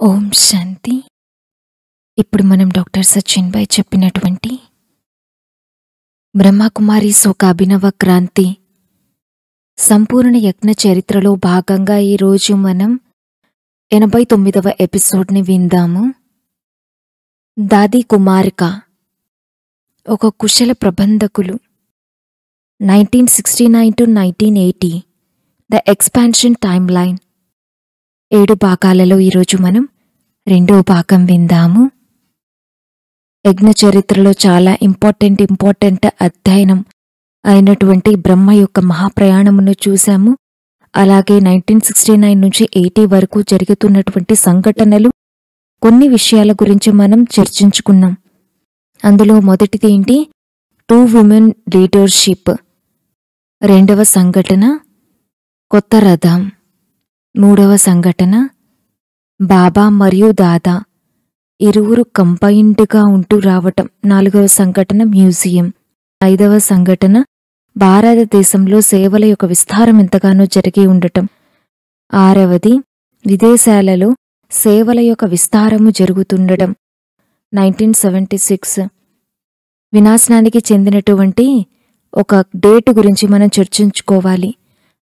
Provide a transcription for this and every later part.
ఓం శాంతి. ఇప్పుడు మనం డాక్టర్ సచిన్ భాయ్ చెప్పినటువంటి బ్రహ్మకుమారి ఒక అభినవ క్రాంతి సంపూర్ణ యజ్ఞ చరిత్రలో భాగంగా ఈరోజు మనం 89వ ఎపిసోడ్ని విందాము. దాది కుమారిక ఒక కుశల ప్రబంధకులు 1969 to 1980 the expansion time line 7 భాగాలలో ఈరోజు మనం 2వ భాగం విందాము. యజ్ఞ చరిత్రలో చాలా ఇంపార్టెంట్ అధ్యయనం అయినటువంటి బ్రహ్మ యొక్క మహాప్రయాణమును చూశాము. అలాగే 1969 నుంచి 80 వరకు జరుగుతున్నటువంటి సంఘటనలు, కొన్ని విషయాల గురించి మనం చర్చించుకున్నాం. అందులో మొదటిది ఏంటి? 2 విమెన్ లీడర్షిప్. 2వ సంఘటన కొత్త రథం. 3వ సంఘటన బాబా మరియు దాదా ఇరువురు కంబైన్డ్గా ఉంటూ రావటం. 4వ సంఘటన మ్యూజియం. 5వ సంఘటన భారతదేశంలో సేవల యొక్క విస్తారం ఎంతగానో జరిగి ఉండటం. 6వది విదేశాలలో సేవల యొక్క విస్తారము జరుగుతుండటం. 1976 వినాశనానికి చెందినటువంటి ఒక డేటు గురించి మనం చర్చించుకోవాలి.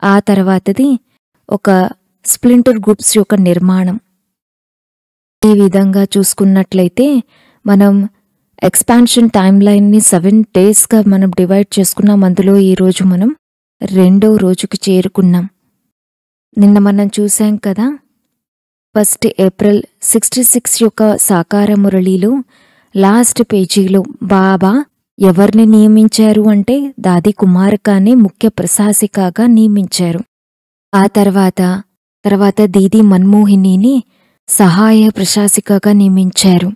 ఆ తర్వాతది ఒక స్ప్లింటర్ గ్రూప్స్ యొక్క నిర్మాణం. ఈ విధంగా చూసుకున్నట్లయితే మనం ఎక్స్పాన్షన్ టైమ్ లైన్ని 7 డేస్గా మనం డివైడ్ చేసుకున్నాం. అందులో ఈరోజు మనం 2వ రోజుకి చేరుకున్నాం. నిన్న మనం చూసాం కదా, 1 ఏప్రిల్ 66 యొక్క సాకార మురళిలో లాస్ట్ పేజీలో బాబా ఎవరిని నియమించారు అంటే దాది కుమారికని ముఖ్య ప్రశాసికగా నియమించారు. ఆ తర్వాత దీది మన్మోహినిని సహాయ ప్రశాసికగా నియమించారు.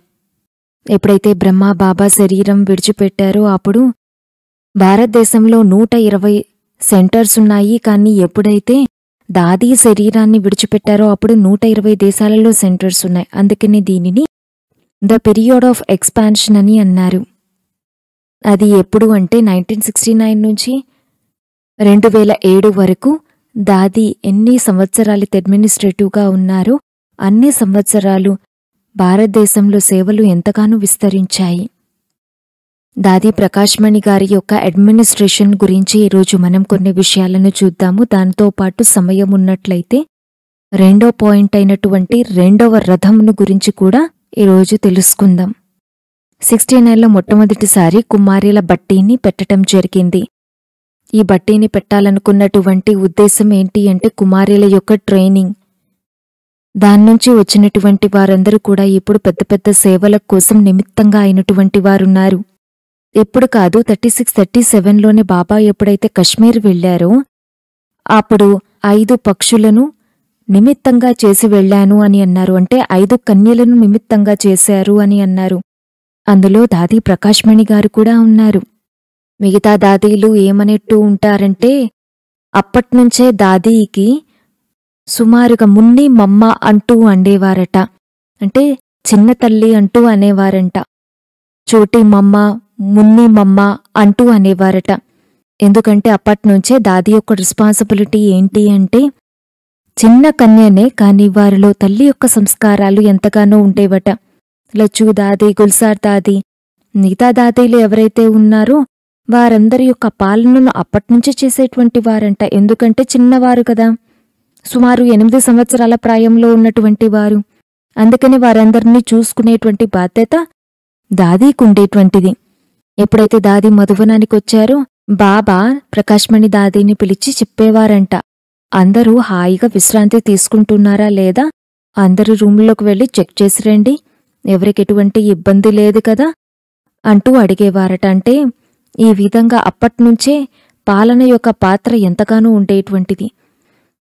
ఎప్పుడైతే బ్రహ్మ బాబా శరీరం విడిచిపెట్టారో అప్పుడు భారతదేశంలో 120 సెంటర్స్ ఉన్నాయి. కానీ ఎప్పుడైతే దాది శరీరాన్ని విడిచిపెట్టారో అప్పుడు 120 దేశాలలో సెంటర్స్ ఉన్నాయి. అందుకని దీనిని ద పీరియడ్ ఆఫ్ ఎక్స్పాన్షన్ అని అన్నారు. అది ఎప్పుడు అంటే 1969 నుంచి 2007 వరకు దాది ఎన్ని సంవత్సరాలు అడ్మినిస్ట్రేటివ్గా ఉన్నారో అన్ని సంవత్సరాలు భారతదేశంలో సేవలు ఎంతగానో విస్తరించాయి. దాది ప్రకాశ్మణి గారి యొక్క అడ్మినిస్ట్రేషన్ గురించి ఈరోజు మనం కొన్ని విషయాలను చూద్దాము. దాంతో పాటు సమయం ఉన్నట్లయితే 2వ పాయింట్ అయినటువంటి 2వ రథమును గురించి కూడా ఈరోజు తెలుసుకుందాం. 69లో మొట్టమొదటిసారి కుమారీల బట్టీని పెట్టడం జరిగింది. ఈ బట్టీని పెట్టాలనుకున్నటువంటి ఉద్దేశం ఏంటి అంటే కుమారీల యొక్క ట్రైనింగ్. దాని నుంచి వచ్చినటువంటి వారందరూ కూడా ఇప్పుడు పెద్ద పెద్ద సేవల కోసం నిమిత్తంగా అయినటువంటి వారున్నారు. ఇప్పుడు కాదు, 36, 37లోనే బాబా ఎప్పుడైతే కశ్మీర్ వెళ్లారో అప్పుడు 5 పక్షులను నిమిత్తంగా చేసి వెళ్లాను అని అన్నారు. అంటే 5 కన్యలను నిమిత్తంగా చేశారు అని అన్నారు. అందులో దాది ప్రకాశ్మణి గారు కూడా ఉన్నారు. మిగతా దాదీలు ఏమనేట్టు ఉంటారంటే అప్పట్నుంచే దాదీకి సుమారుగా మున్ని మమ్మ అంటూ అండేవారట. అంటే చిన్న తల్లి అంటూ అనేవారంట. చోటి మమ్మ, మున్ని మమ్మ అంటూ అనేవారట. ఎందుకంటే అప్పట్నుంచే దాది యొక్క రెస్పాన్సిబిలిటీ ఏంటి అంటే చిన్న కన్యనే, కానీ వారిలో తల్లి యొక్క సంస్కారాలు ఎంతగానో ఉండేవట. లచ్చు దాది, గుల్సార్ దాది, మిగతా దాదీలు ఎవరైతే ఉన్నారో వారందరి యొక్క పాలనను అప్పట్నుంచే చేసేటువంటి వారంట. ఎందుకంటే చిన్నవారు కదా, సుమారు 8 సంవత్సరాల ప్రాయంలో ఉన్నటువంటి వారు. అందుకని వారందరినీ చూసుకునేటువంటి బాధ్యత దాదీకి ఉండేటువంటిది. ఎప్పుడైతే దాది మధువనానికి వచ్చారో బాబా ప్రకాశ్మణి దాదీని పిలిచి చెప్పేవారంట, అందరూ హాయిగా విశ్రాంతి తీసుకుంటున్నారా లేదా, అందరూ రూమ్లోకి వెళ్ళి చెక్ చేసి రండి, ఎవరికి ఎటువంటి ఇబ్బంది లేదు కదా అంటూ అడిగేవారట. అంటే ఈ విధంగా అప్పట్నుంచే పాలన యొక్క పాత్ర ఎంతగానో ఉండేటువంటిది.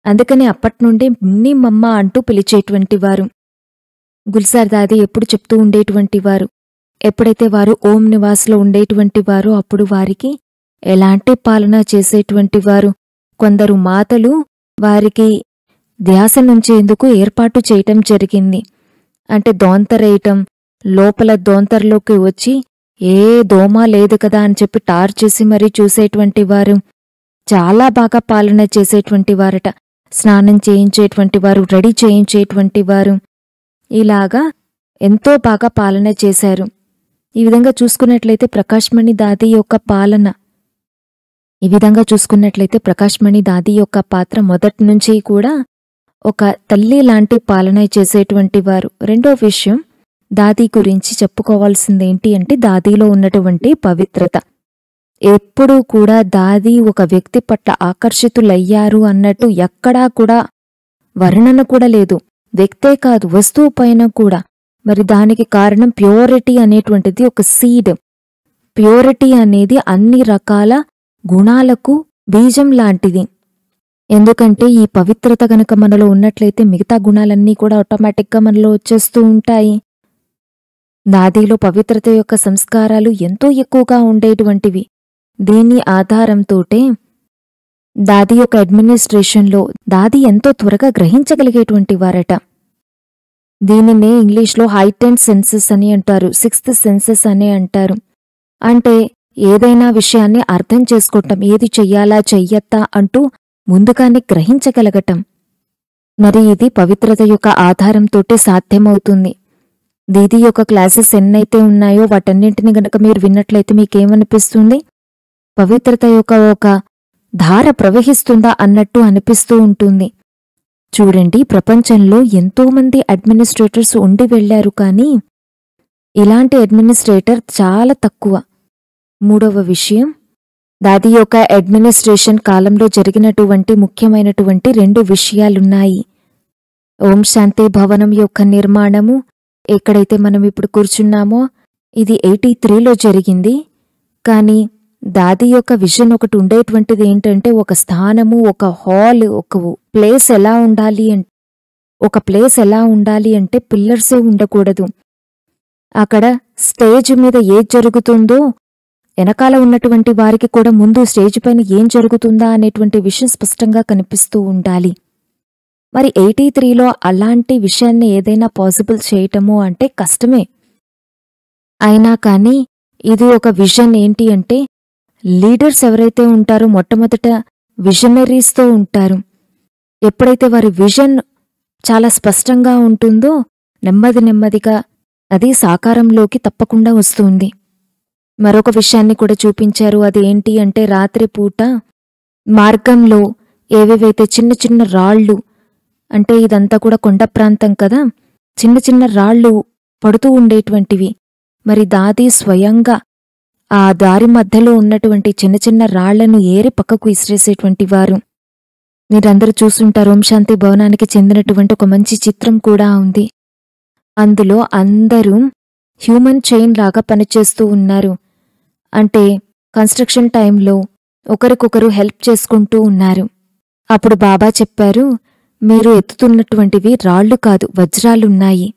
అందుకని అప్పట్నుండే మున్ని మమ్మ అంటూ పిలిచేటువంటి వారు. గుల్సార్ దాది ఎప్పుడు చెప్తూ ఉండేటువంటి వారు, ఎప్పుడైతే వారు ఓం నివాస్లో ఉండేటువంటి వారో అప్పుడు వారికి ఎలాంటి పాలన చేసేటువంటి వారు. కొందరు మాతలు వారికి ధ్యాస నుంచేందుకు ఏర్పాటు చేయటం జరిగింది. అంటే దోంతరేయటం, లోపల దోంతరలోకి వచ్చి ఏ దోమ లేదు కదా అని చెప్పి టార్ చేసి మరీ చూసేటువంటి వారు. చాలా బాగా పాలన చేసేటువంటి వారట. స్నానం చేయించేటువంటి వారు, రెడీ చేయించేటువంటి వారు. ఇలాగా ఎంతో బాగా పాలన చేశారు. ఈ విధంగా చూసుకున్నట్లయితే ప్రకాష్ మణి దాది యొక్క పాత్ర మొదటి నుంచి కూడా ఒక తల్లి లాంటి పాలన చేసేటువంటి వారు. రెండో విషయం దాది గురించి చెప్పుకోవాల్సిందేంటి అంటే దాదీలో ఉన్నటువంటి పవిత్రత. ఎప్పుడూ కూడా దాది ఒక వ్యక్తి పట్ల ఆకర్షితులయ్యారు అన్నట్టు ఎక్కడా కూడా వర్ణన కూడా లేదు. వ్యక్తే కాదు, వస్తువు పైన కూడా. మరి దానికి కారణం ప్యూరిటీ అనేటువంటిది ఒక సీడ్. ప్యూరిటీ అనేది అన్ని రకాల గుణాలకు బీజం లాంటిది. ఎందుకంటే ఈ పవిత్రత గనక మనలో ఉన్నట్లయితే మిగతా గుణాలన్నీ కూడా ఆటోమేటిక్గా మనలో వచ్చేస్తూ ఉంటాయి. దాదీలో పవిత్రత యొక్క సంస్కారాలు ఎంతో ఎక్కువగా ఉండేటువంటివి. దీని ఆధారంతోటే దాది యొక్క అడ్మినిస్ట్రేషన్లో దాది ఎంతో త్వరగా గ్రహించగలిగేటువంటి వారట. దీనినే ఇంగ్లీష్లో హైటెండ్ సెన్సెస్ అని అంటారు, సిక్స్త్ సెన్సెస్ అని అంటారు. అంటే ఏదైనా విషయాన్ని అర్థం చేసుకోవటం, ఏది చెయ్యాలా చెయ్యత్తా అంటూ ముందుగానే గ్రహించగలగటం. మరి ఇది పవిత్రత యొక్క ఆధారంతోటే సాధ్యమవుతుంది. దీది యొక్క క్లాసెస్ ఎన్నైతే ఉన్నాయో వాటన్నింటినీ గనక మీరు విన్నట్లయితే మీకేమనిపిస్తుంది? పవిత్రత యొక్క ఒక ధార ప్రవహిస్తుందా అన్నట్టు అనిపిస్తూ ఉంటుంది. చూడండి, ప్రపంచంలో ఎంతోమంది అడ్మినిస్ట్రేటర్స్ ఉండి వెళ్లారు, కానీ ఇలాంటి అడ్మినిస్ట్రేటర్ చాలా తక్కువ. మూడవ విషయం, దాది యొక్క అడ్మినిస్ట్రేషన్ కాలంలో జరిగినటువంటి ముఖ్యమైనటువంటి 2 విషయాలున్నాయి. ఓం శాంతి భవనం యొక్క నిర్మాణము, ఎక్కడైతే మనం ఇప్పుడు కూర్చున్నామో ఇది 83లో జరిగింది. కానీ దాది యొక్క విజన్ ఒకటి ఉండేటువంటిది ఏంటంటే ఒక స్థానము, ఒక హాల్, ఒక ప్లేస్ ఎలా ఉండాలి అంటే పిల్లర్సే ఉండకూడదు. అక్కడ స్టేజ్ మీద ఏది జరుగుతుందో వెనకాల ఉన్నటువంటి వారికి కూడా ముందు స్టేజ్ పైన ఏం జరుగుతుందా అనేటువంటి విషయం స్పష్టంగా కనిపిస్తూ ఉండాలి. మరి 83లో అలాంటి విషయాన్ని ఏదైనా పాసిబుల్ చేయటము అంటే కష్టమే. అయినా కానీ ఇది ఒక విజన్. ఏంటి అంటే లీడర్స్ ఎవరైతే ఉంటారో మొట్టమొదట విజనరీస్తో ఉంటారు. ఎప్పుడైతే వారి విజన్ చాలా స్పష్టంగా ఉంటుందో నెమ్మదిగా అది సాకారంలోకి తప్పకుండా వస్తుంది. మరొక విషయాన్ని కూడా చూపించారు. అది ఏంటి అంటే రాత్రిపూట మార్గంలో ఏవేవైతే చిన్న చిన్న రాళ్ళు, అంటే ఇదంతా కూడా కొండ ప్రాంతం కదా, చిన్న చిన్న రాళ్ళు పడుతూ ఉండేటువంటివి. మరి దాది స్వయంగా ఆ దారి మధ్యలో ఉన్నటువంటి చిన్న చిన్న రాళ్లను ఏరి పక్కకు విసిరేసేటువంటి వారు. మీరందరూ చూస్తుంటారు, ఓం శాంతి భవనానికి చెందినటువంటి ఒక మంచి చిత్రం కూడా ఉంది. అందులో అందరూ హ్యూమన్ చైన్ లాగా పనిచేస్తూ ఉన్నారు. అంటే కన్స్ట్రక్షన్ టైంలో ఒకరికొకరు హెల్ప్ చేసుకుంటూ ఉన్నారు. అప్పుడు బాబా చెప్పారు, మీరు ఎత్తుతున్నటువంటివి రాళ్లు కాదు, వజ్రాలున్నాయి.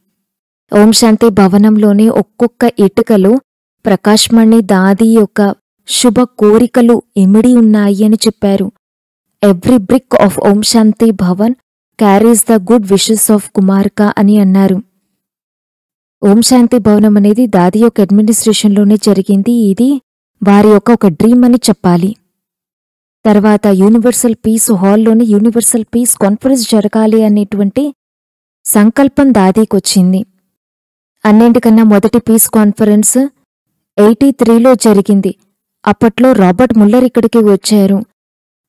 ఓం శాంతి భవనంలోని ఒక్కొక్క ఇటుకలో ప్రకాష్ మణి దాది యొక్క శుభ కోరికలు ఇమిడి ఉన్నాయి అని చెప్పారు. Every brick of Om Shanti Bhavan carries the good wishes of కుమార్కా అని అన్నారు. ఓం శాంతి భవనం అనేది దాది యొక్క అడ్మినిస్ట్రేషన్లోనే జరిగింది. ఇది వారి యొక్క ఒక డ్రీమ్ అని చెప్పాలి. తర్వాత యూనివర్సల్ పీస్ హాల్లోని యూనివర్సల్ పీస్ కాన్ఫరెన్స్ జరగాలి అనేటువంటి సంకల్పం దాదీకొచ్చింది. అన్నింటికన్నా మొదటి పీస్ కాన్ఫరెన్స్ 83లో జరిగింది. అప్పట్లో రాబర్ట్ ముల్లర్ ఇక్కడికి వచ్చారు.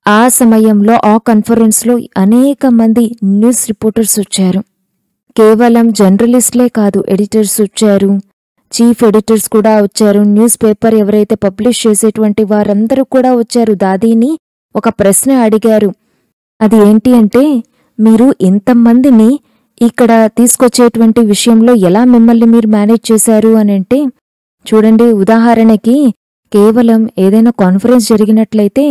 ఆ సమయంలో ఆ కాన్ఫరెన్స్లో అనేక మంది న్యూస్ రిపోర్టర్స్ వచ్చారు. కేవలం జర్నలిస్ట్లే కాదు, ఎడిటర్స్ వచ్చారు, చీఫ్ ఎడిటర్స్ కూడా వచ్చారు. న్యూస్ పేపర్ ఎవరైతే పబ్లిష్ చేసేటువంటి వారందరూ కూడా వచ్చారు. దాదీని ఒక ప్రశ్న అడిగారు. అది ఏంటి అంటే, మీరు ఇంతమందిని ఇక్కడ తీసుకొచ్చేటువంటి విషయంలో ఎలా మిమ్మల్ని మీరు మేనేజ్ చేశారు అని అంటే, చూడండి, ఉదాహరణకి కేవలం ఏదైనా కాన్ఫరెన్స్ జరిగినట్లయితే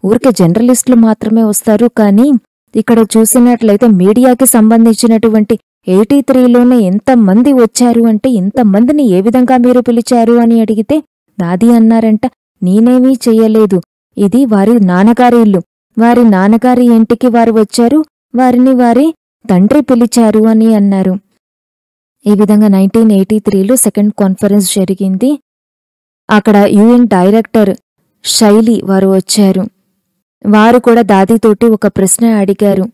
ఊరికే జర్నలిస్టులు మాత్రమే వస్తారు. కానీ ఇక్కడ చూసినట్లయితే మీడియాకి సంబంధించినటువంటి 83లోనే ఎంతమంది వచ్చారు అంటే, ఇంతమందిని ఏ విధంగా మీరు పిలిచారు అని అడిగితే దాది అన్నారంట, నేనేమీ చెయ్యలేదు, ఇది వారి నాన్నగారి ఇల్లు, వారి నాన్నగారి ఇంటికి వారు వచ్చారు, వారిని వారి తండ్రి పిలిచారు అని అన్నారు. ఈ విధంగా 1983లో సెకండ్ కాన్ఫరెన్స్ జరిగింది. అక్కడ UN డైరెక్టర్ శైలి వారు వచ్చారు. వారు కూడా దాదీతోటి ఒక ప్రశ్న అడిగారు.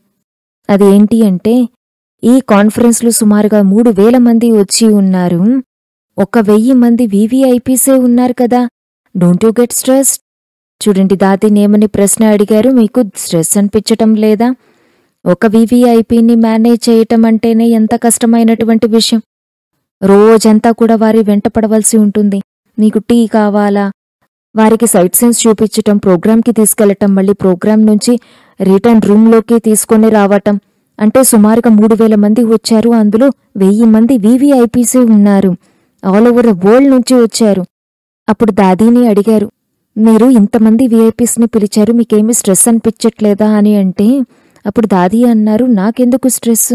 అది ఏంటి అంటే, ఈ కాన్ఫరెన్స్లో సుమారుగా 3000 మంది వచ్చి ఉన్నారు. 1000 మంది వీవీఐపీసే ఉన్నారు కదా. Don't you get stress? చూడండి, దాదినేమని ప్రశ్న అడిగారు, మీకు స్ట్రెస్ అనిపించటం లేదా? ఒక వీవీఐపీని మేనేజ్ చేయటం అంటేనే ఎంత కష్టమైనటువంటి విషయం. రోజంతా కూడా వారి వెంట పడవలసి ఉంటుంది. మీకు టీ కావాలా, వారికి సైట్ సీన్స్ చూపించటం, ప్రోగ్రాంకి తీసుకెళ్లటం, మళ్ళీ ప్రోగ్రాం నుంచి రిటర్న్ రూమ్లోకి తీసుకొని రావటం. అంటే సుమారుగా 3000 మంది వచ్చారు. అందులో 1000 మంది వీవీఐపీసే ఉన్నారు. ఆల్ ఓవర్ ద వరల్డ్ నుంచి వచ్చారు. అప్పుడు దాదీని అడిగారు, మీరు ఇంతమంది వీఐపీస్ని పిలిచారు, మీకేమీ స్ట్రెస్ అనిపించట్లేదా అని అంటే, అప్పుడు దాదీ అన్నారు, నాకెందుకు స్ట్రెస్?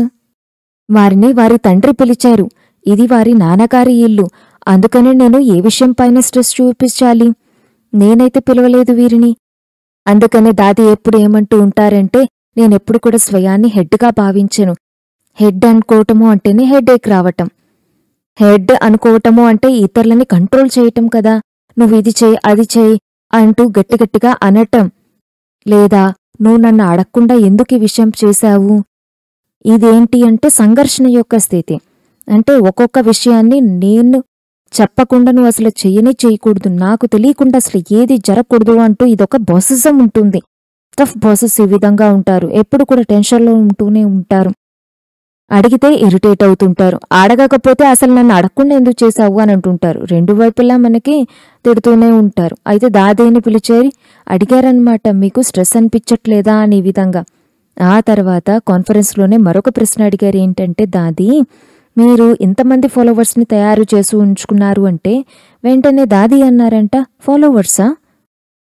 వారిని వారి తండ్రి పిలిచారు. ఇది వారి నాన్నగారి ఇల్లు. అందుకని నేను ఏ విషయం పైన స్ట్రెస్ చూపించాలి? నేనైతే పిలవలేదు వీరిని. అందుకని దాది ఎప్పుడు ఏమంటూ ఉంటారంటే, నేనెప్పుడు కూడా స్వయాన్ని హెడ్గా భావించను. హెడ్ అనుకోవటము అంటేనే హెడేక్ రావటం. హెడ్ అనుకోవటము అంటే ఇతరులని కంట్రోల్ చేయటం కదా. నువ్వు ఇది చేయి, అది చేయి అంటూ గట్టిగట్టిగా అనటం. లేదా నువ్వు నన్ను అడగకుండా ఎందుకు ఈ విషయం చేశావు? ఇదేంటి అంటే సంఘర్షణ యొక్క స్థితి. అంటే ఒక్కొక్క విషయాన్ని నేను చెప్పకుండా నువ్వు అసలు చేయకూడదు, నాకు తెలియకుండా అసలు ఏది జరగకూడదు అంటూ ఇదొక బాసిజం ఉంటుంది. టఫ్ బాసెస్ ఈ విధంగా ఉంటారు. ఎప్పుడు కూడా టెన్షన్లో ఉంటూనే ఉంటారు. అడిగితే ఇరిటేట్ అవుతుంటారు. అడగకపోతే అసలు నన్ను అడగకుండా ఎందుకు చేశావు అని అంటుంటారు. రెండు వైపులా మనకి తిడుతూనే ఉంటారు. అయితే దాదేని పిలిచేరి అడిగారనమాట, మీకు స్ట్రెస్ అనిపించట్లేదా అని ఈ విధంగా. ఆ తర్వాత కాన్ఫరెన్స్లోనే మరొక ప్రశ్న అడిగారు. ఏంటంటే, దాది మీరు ఇంతమంది ఫాలోవర్స్ని తయారు చేసి ఉంచుకున్నారు అంటే, వెంటనే దాది అన్నారంట, ఫాలోవర్సా?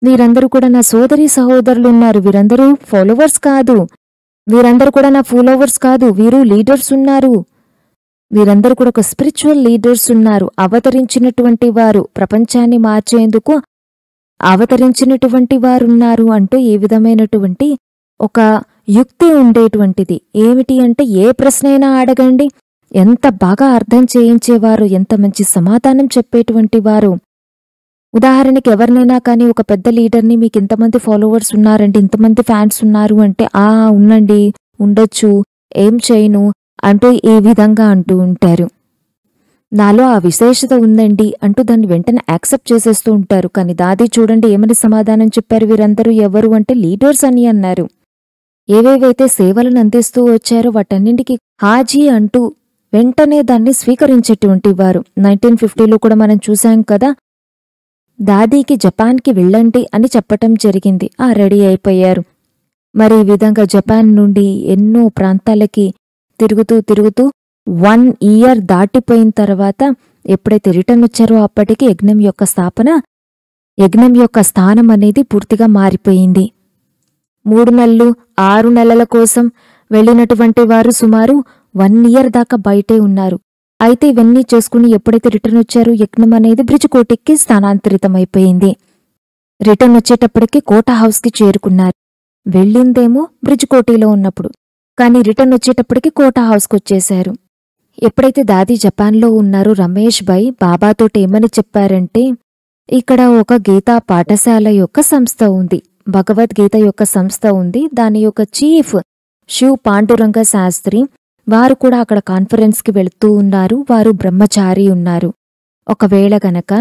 వీరందరూ కూడా నా సోదరి సహోదరులున్నారు. వీరందరూ ఫాలోవర్స్ కాదు. వీరందరూ కూడా నా ఫాలోవర్స్ కాదు. వీరు లీడర్స్ ఉన్నారు. వీరందరూ కూడా ఒక స్పిరిచువల్ లీడర్స్ ఉన్నారు. అవతరించినటువంటి వారు, ప్రపంచాన్ని మార్చేందుకు అవతరించినటువంటి వారున్నారు అంటూ ఏ విధమైనటువంటి ఒక యుక్తి ఉండేటువంటిది. ఏమిటి అంటే, ఏ ప్రశ్నైనా అడగండి, ఎంత బాగా అర్థం చేయించేవారు, ఎంత మంచి సమాధానం చెప్పేటువంటి వారు. ఉదాహరణకి ఎవరినైనా కానీ ఒక పెద్ద లీడర్ని, మీకు ఇంతమంది ఫాలోవర్స్ ఉన్నారండి, ఇంతమంది ఫ్యాన్స్ ఉన్నారు అంటే, ఉండండి, ఉండొచ్చు, ఏం చేయను అంటూ ఈ విధంగా అంటూ ఉంటారు. నాలో ఆ విశేషత ఉందండి అంటూ దాన్ని వెంటనే యాక్సెప్ట్ చేసేస్తూ ఉంటారు. కానీ దాది చూడండి ఏమని సమాధానం చెప్పారు, వీరందరూ ఎవరు అంటే లీడర్స్ అని అన్నారు. ఏవేవైతే సేవలను అందిస్తూ వచ్చారో వాటన్నింటికి హాజీ అంటూ వెంటనే దాన్ని స్వీకరించేటువంటి వారు. 1950లో కూడా మనం చూశాం కదా, దాదీకి జపాన్కి వెళ్ళండి అని చెప్పటం జరిగింది. రెడీ అయిపోయారు. మరి ఈ విధంగా జపాన్ నుండి ఎన్నో ప్రాంతాలకి తిరుగుతూ 1 ఇయర్ దాటిపోయిన తర్వాత ఎప్పుడైతే రిటర్న్ వచ్చారో అప్పటికి యజ్ఞం యొక్క స్థానం అనేది పూర్తిగా మారిపోయింది. 3 నెలలు 6 నెలల కోసం వెళ్ళినటువంటి వారు సుమారు 1 ఇయర్ దాకా బయటే ఉన్నారు. అయితే ఇవన్నీ చేసుకుని ఎప్పుడైతే రిటర్న్ వచ్చారో యజ్ఞం అనేది బ్రిడ్జ్కోటకి స్థానాంతరితమైపోయింది. రిటర్న్ వచ్చేటప్పటికి కోటా హౌస్కి చేరుకున్నారు. వెళ్ళిందేమో బ్రిడ్జ్కోటిలో ఉన్నప్పుడు, కానీ రిటర్న్ వచ్చేటప్పటికి కోటా హౌస్కి వచ్చేశారు. ఎప్పుడైతే దాది జపాన్లో ఉన్నారో రమేష్ భాయ్ బాబాతోటి ఏమని చెప్పారంటే, ఇక్కడ ఒక గీతా పాఠశాల యొక్క సంస్థ ఉంది, భగవద్గీత యొక్క సంస్థ ఉంది. దాని యొక్క చీఫ్ శివ్ పాండురంగ శాస్త్రి వారు కూడా అక్కడ కాన్ఫరెన్స్కి వెళుతూ ఉన్నారు. వారు బ్రహ్మచారి ఉన్నారు. ఒకవేళ గనక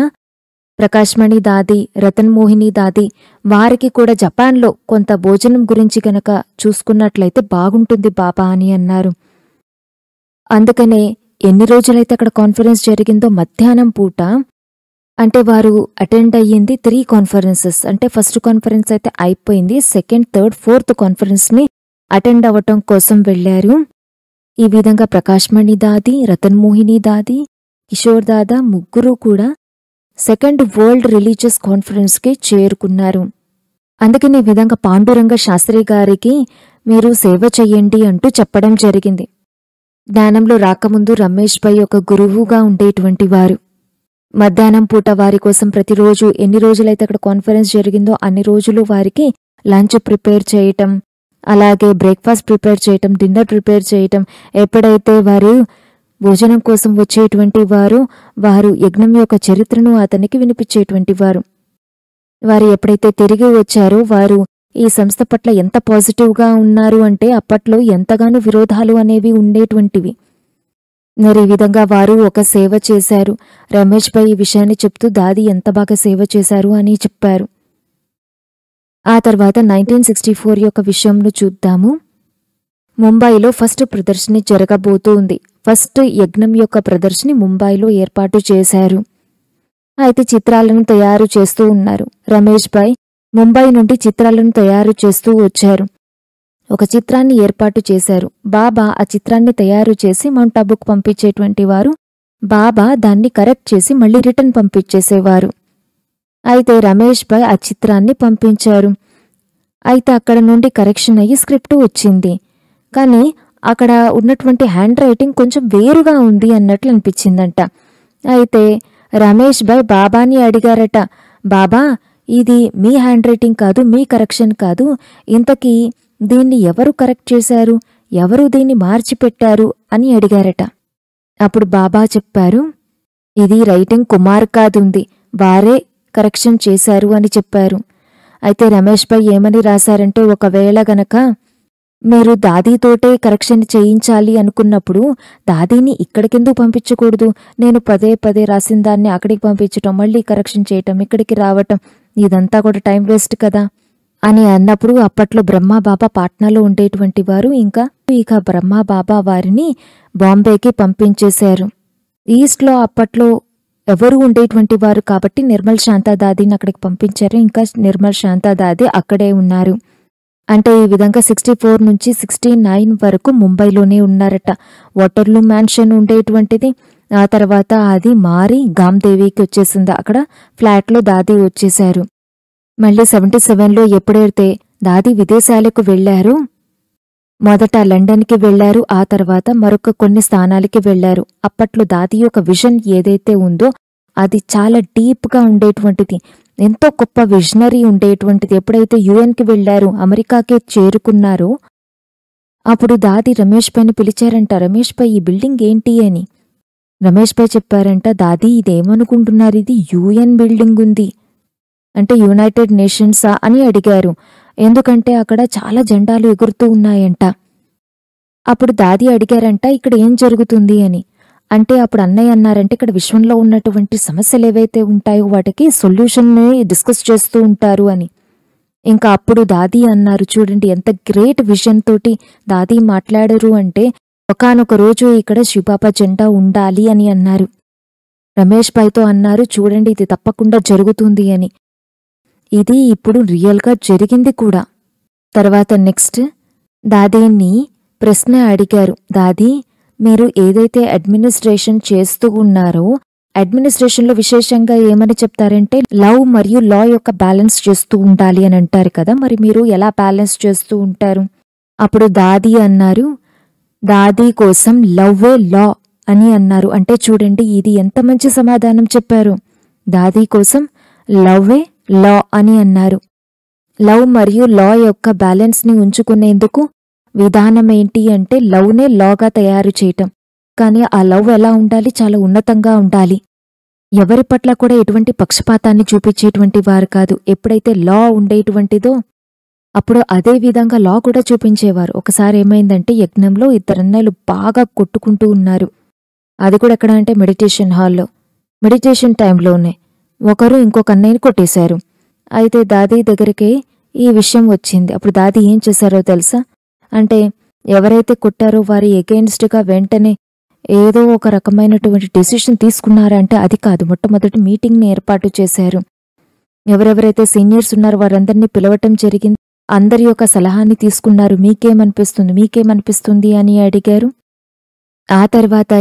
ప్రకాశ్మణి దాది, రతన్ మోహిని దాది వారికి కూడా జపాన్లో కొంత భోజనం గురించి గనక చూసుకున్నట్లయితే బాగుంటుంది బాబా అని అన్నారు. అందుకనే ఎన్ని రోజులైతే అక్కడ కాన్ఫరెన్స్ జరిగిందో మధ్యాహ్నం పూట అంటే వారు అటెండ్ అయ్యింది 3 కాన్ఫరెన్సెస్. అంటే ఫస్ట్ కాన్ఫరెన్స్ అయితే అయిపోయింది, 2nd, 3rd, 4th కాన్ఫరెన్స్ని అటెండ్ అవ్వటం కోసం వెళ్లారు. ఈ విధంగా ప్రకాశ్మణి దాది, రతన్ మోహిని దాది, కిషోర్ దాదా ముగ్గురు కూడా 2nd వరల్డ్ రిలీజియస్ కాన్ఫరెన్స్కి చేరుకున్నారు. అందుకని ఈ విధంగా పాండురంగ శాస్త్రి గారికి మీరు సేవ చెయ్యండి అంటూ చెప్పడం జరిగింది. జ్ఞానంలో రాకముందు రమేష్ భాయ్ ఒక గురువుగా ఉండేటువంటి వారు. మధ్యాహ్నం పూట వారి కోసం ప్రతిరోజు ఎన్ని రోజులైతే అక్కడ కాన్ఫరెన్స్ జరిగిందో అన్ని రోజులు వారికి లంచ్ ప్రిపేర్ చేయటం, అలాగే బ్రేక్ఫాస్ట్ ప్రిపేర్ చేయటం, డిన్నర్ ప్రిపేర్ చేయటం. ఎప్పుడైతే వారు భోజనం కోసం వచ్చేటువంటి వారు యజ్ఞం యొక్క చరిత్రను అతనికి వినిపించేటువంటి వారు. వారు ఎప్పుడైతే తిరిగి వచ్చారో వారు ఈ సంస్థ పట్ల ఎంత పాజిటివ్గా ఉన్నారు అంటే అప్పట్లో ఎంతగానో విరోధాలు అనేవి ఉండేటువంటివి. మరి ఈ విధంగా వారు ఒక సేవ చేశారు. రమేష్ భాయ్ ఈ విషయాన్ని చెప్తూ దాది ఎంత బాగా సేవ చేశారు అని చెప్పారు. ఆ తర్వాత 1964 యొక్క విషయంను చూద్దాము. ముంబైలో ఫస్ట్ ప్రదర్శన జరగబోతూ ఉంది. ఫస్ట్ యజ్ఞం యొక్క ప్రదర్శన ముంబైలో ఏర్పాటు చేశారు. అయితే చిత్రాలను తయారు చేస్తూ ఉన్నారు. రమేష్ భాయ్ ముంబై నుండి చిత్రాలను తయారు చేస్తూ వచ్చారు. ఒక చిత్రాన్ని ఏర్పాటు చేశారు. బాబా ఆ చిత్రాన్ని తయారు చేసి మౌంట్ ఆబుకు పంపించేటువంటి వారు. బాబా దాన్ని కరెక్ట్ చేసి మళ్ళీ రిటర్న్ పంపించేసేవారు. అయితే రమేష్ భాయ్ ఆ చిత్రాన్ని పంపించారు. అయితే అక్కడ నుండి కరెక్షన్ అయ్యి స్క్రిప్ట్ వచ్చింది. కానీ అక్కడ ఉన్నటువంటి హ్యాండ్ రైటింగ్ కొంచెం వేరుగా ఉంది అన్నట్లు అనిపించిందంట. అయితే రమేష్ భాయ్ బాబాని అడిగారట, బాబా ఇది మీ హ్యాండ్ రైటింగ్ కాదు, మీ కరెక్షన్ కాదు, ఇంతకీ దీన్ని ఎవరు కరెక్ట్ చేశారు, ఎవరు దీన్ని మార్చిపెట్టారు అని అడిగారట. అప్పుడు బాబా చెప్పారు, ఇది రైటింగ్ కుమార్ కాదుంది, వారే కరెక్షన్ చేశారు అని చెప్పారు. అయితే రమేష్ భాయ్ ఏమని రాశారంటే, ఒకవేళ గనక మీరు దాదీతోటే కరెక్షన్ చేయించాలి అనుకున్నప్పుడు దాదీని ఇక్కడికెందుకు పంపించకూడదు, నేను పదే పదే రాసిన దాన్ని అక్కడికి పంపించటం, మళ్ళీ కరెక్షన్ చేయటం, ఇక్కడికి రావటం, ఇదంతా కూడా టైం వేస్ట్ కదా అని అన్నప్పుడు అప్పట్లో బ్రహ్మాబాబా పాట్నాలో ఉండేటువంటి వారు. ఇక బ్రహ్మాబాబా వారిని బాంబేకి పంపించేశారు. ఈస్ట్లో అప్పట్లో ఎవరు ఉండేటువంటి వారు కాబట్టి నిర్మల్ శాంతాదాదిని అక్కడికి పంపించారు. ఇంకా నిర్మల్ శాంతాదాది అక్కడే ఉన్నారు. అంటే ఈ విధంగా 64 నుంచి 69 వరకు ముంబైలోనే ఉన్నారట. వాటర్లూ మ్యాన్షన్ ఉండేటువంటిది. ఆ తర్వాత అది మారి గామ్దేవికి వచ్చేసింది. అక్కడ ఫ్లాట్లో దాది వచ్చేశారు. మళ్ళీ 77లో ఎప్పుడైతే దాది విదేశాలకు వెళ్లారు, మొదట లండన్కి వెళ్లారు, ఆ తర్వాత మరొక కొన్ని స్థానాలకి వెళ్లారు. అప్పట్లో దాది యొక్క విజన్ ఏదైతే ఉందో అది చాలా డీప్గా ఉండేటువంటిది, ఎంతో గొప్ప విజనరీ ఉండేటువంటిది. ఎప్పుడైతే యుఎన్కి వెళ్లారు, అమెరికాకే చేరుకున్నారో అప్పుడు దాది రమేష్ భాయ్ని పిలిచారంట, రమేష్ భాయ్ ఈ బిల్డింగ్ ఏంటి అని. రమేష్ భాయ్ చెప్పారంట, దాది ఇదేమనుకుంటున్నారు, ఇది యుఎన్ బిల్డింగ్ ఉంది అంటే యునైటెడ్ నేషన్సా అని అడిగారు. ఎందుకంటే అక్కడ చాలా జెండాలు ఎగురుతూ ఉన్నాయంట. అప్పుడు దాది అడిగారంట, ఇక్కడ ఏం జరుగుతుంది అని. అంటే అప్పుడు అన్నయ్య అన్నారంటే, ఇక్కడ విశ్వంలో ఉన్నటువంటి సమస్యలు ఏవైతే ఉంటాయో వాటికి సొల్యూషన్ని డిస్కస్ చేస్తూ ఉంటారు అని. ఇంకా అప్పుడు దాది అన్నారు, చూడండి ఎంత గ్రేట్ విజన్ తోటి దాది మాట్లాడరు అంటే, ఒకానొక రోజు ఇక్కడ శివబాబా జెండా ఉండాలి అని అన్నారు. రమేష్ భాయ్తో అన్నారు, చూడండి ఇది తప్పకుండా జరుగుతుంది అని. ఇది ఇప్పుడు రియల్గా జరిగింది కూడా. తర్వాత నెక్స్ట్ దాదీని ప్రశ్న అడిగారు, దాది మీరు ఏదైతే అడ్మినిస్ట్రేషన్ చేస్తూ ఉన్నారో అడ్మినిస్ట్రేషన్లో విశేషంగా ఏమని చెప్తారంటే లవ్ మరియు లా యొక్క బ్యాలెన్స్ చేస్తూ ఉండాలి అని అంటారు కదా, మరి మీరు ఎలా బ్యాలెన్స్ చేస్తూ ఉంటారు? అప్పుడు దాది అన్నారు, దాది కోసం లవ్వే లా అని అన్నారు. అంటే చూడండి ఇది ఎంత మంచి సమాధానం చెప్పారు. దాది కోసం లవ్వే లా అని అన్నారు. లవ్ మరియు లా యొక్క బ్యాలెన్స్ని ఉంచుకునేందుకు విధానం ఏంటి అంటే లవ్నే లాగా తయారు చేయటం. కానీ ఆ లవ్ ఎలా ఉండాలి, చాలా ఉన్నతంగా ఉండాలి. ఎవరి పట్ల కూడా ఎటువంటి పక్షపాతాన్ని చూపించేటువంటి వారు కాదు. ఎప్పుడైతే లా ఉండేటువంటిదో అప్పుడు అదే విధంగా లా కూడా చూపించేవారు. ఒకసారి ఏమైందంటే యజ్ఞంలో ఇద్దరన్నయ్యలు బాగా కొట్టుకుంటూ ఉన్నారు. అది కూడా ఎక్కడ అంటే మెడిటేషన్ హాల్లో. మెడిటేషన్ టైంలోనే ఒకరు ఇంకొక అన్నయ్యని కొట్టేశారు. అయితే దాది దగ్గరికి ఈ విషయం వచ్చింది. అప్పుడు దాది ఏం చేశారో తెలుసా? అంటే ఎవరైతే కొట్టారో వారి ఎగెయిన్స్ట్గా వెంటనే ఏదో ఒక రకమైనటువంటి డెసిషన్ తీసుకున్నారంటే అది కాదు, మొట్టమొదటి మీటింగ్ని ఏర్పాటు చేశారు. ఎవరెవరైతే సీనియర్స్ ఉన్నారో వారందరినీ పిలవటం జరిగింది. అందరి యొక్క సలహాని తీసుకున్నారు. మీకేమనిపిస్తుంది అని అడిగారు. ఆ తర్వాత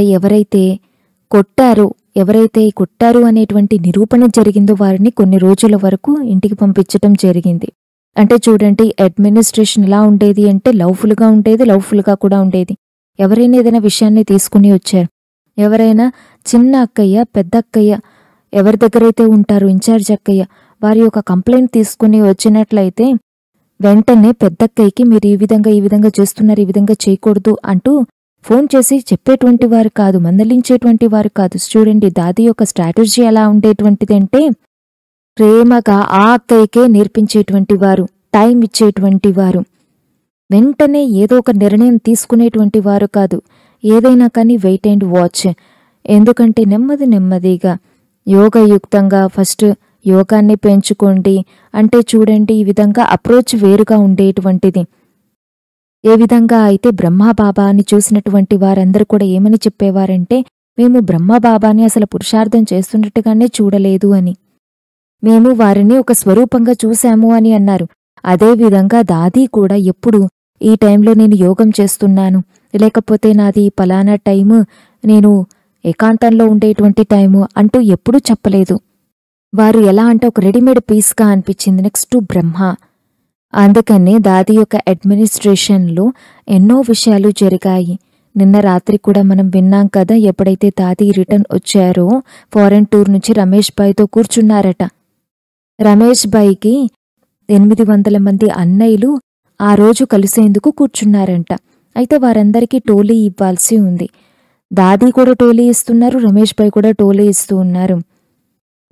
ఎవరైతే కొట్టారు అనేటువంటి నిరూపణ జరిగిందో వారిని కొన్ని రోజుల వరకు ఇంటికి పంపించటం జరిగింది. అంటే చూడండి అడ్మినిస్ట్రేషన్ ఎలా ఉండేది అంటే లవ్ఫుల్గా ఉండేది, లవ్ఫుల్గా కూడా ఉండేది. ఎవరైనా ఏదైనా విషయాన్ని తీసుకుని వచ్చారు, ఎవరైనా చిన్న అక్కయ్య పెద్ద అక్కయ్య ఎవరి దగ్గరైతే ఉంటారో ఇన్ఛార్జ్ అక్కయ్య వారి యొక్క కంప్లైంట్ తీసుకుని వచ్చినట్లయితే వెంటనే పెద్దక్కయ్యకి మీరు ఈ విధంగా చేస్తున్నారు, ఈ విధంగా చేయకూడదు అంటూ ఫోన్ చేసి చెప్పేటువంటి వారు కాదు, మందలించేటువంటి వారు కాదు. చూడండి దాది యొక్క స్ట్రాటజీ ఎలా ఉండేటువంటిది అంటే ప్రేమగా ఆ అక్కయ్యకే నేర్పించేటువంటి వారు. టైం ఇచ్చేటువంటి వారు. వెంటనే ఏదో ఒక నిర్ణయం తీసుకునేటువంటి వారు కాదు. ఏదైనా కానీ వెయిట్ అండ్ వాచ్. ఎందుకంటే నెమ్మదిగా యోగయుక్తంగా ఫస్ట్ యోగాన్ని పెంచుకోండి అంటే చూడండి, ఈ విధంగా అప్రోచ్ వేరుగా ఉండేటువంటిది. ఏ విధంగా అయితే బ్రహ్మబాబాని చూసినటువంటి వారందరూ కూడా ఏమని చెప్పేవారంటే, మేము బ్రహ్మబాబాని అసలు పురుషార్థం చేస్తున్నట్టుగానే చూడలేదు అని. మేము వారిని ఒక స్వరూపంగా చూశాము అని అన్నారు. అదేవిధంగా దాదీ కూడా ఎప్పుడు ఈ టైంలో నేను యోగం చేస్తున్నాను, లేకపోతే నాది పలానా టైము, నేను ఏకాంతంలో ఉండేటువంటి టైము అంటూ ఎప్పుడూ చెప్పలేదు. వారు ఎలా అంటే ఒక రెడీమేడ్ పీస్గా అనిపించింది. నెక్స్ట్ బ్రహ్మ. అందుకనే దాది యొక్క అడ్మినిస్ట్రేషన్లో ఎన్నో విషయాలు జరిగాయి. నిన్న రాత్రి కూడా మనం విన్నాం కదా, ఎప్పుడైతే దాది రిటర్న్ వచ్చారో ఫారెన్ టూర్ నుంచి రమేష్ భాయ్తో కూర్చున్నారట. రమేష్ భాయ్కి 800 మంది అన్నయ్యలు ఆ రోజు కలిసేందుకు కూర్చున్నారంట. అయితే వారందరికీ టోలీ ఇవ్వాల్సి ఉంది. దాది కూడా టోలీ ఇస్తున్నారు, రమేష్ భాయ్ కూడా టోలీ ఇస్తూ ఉన్నారు.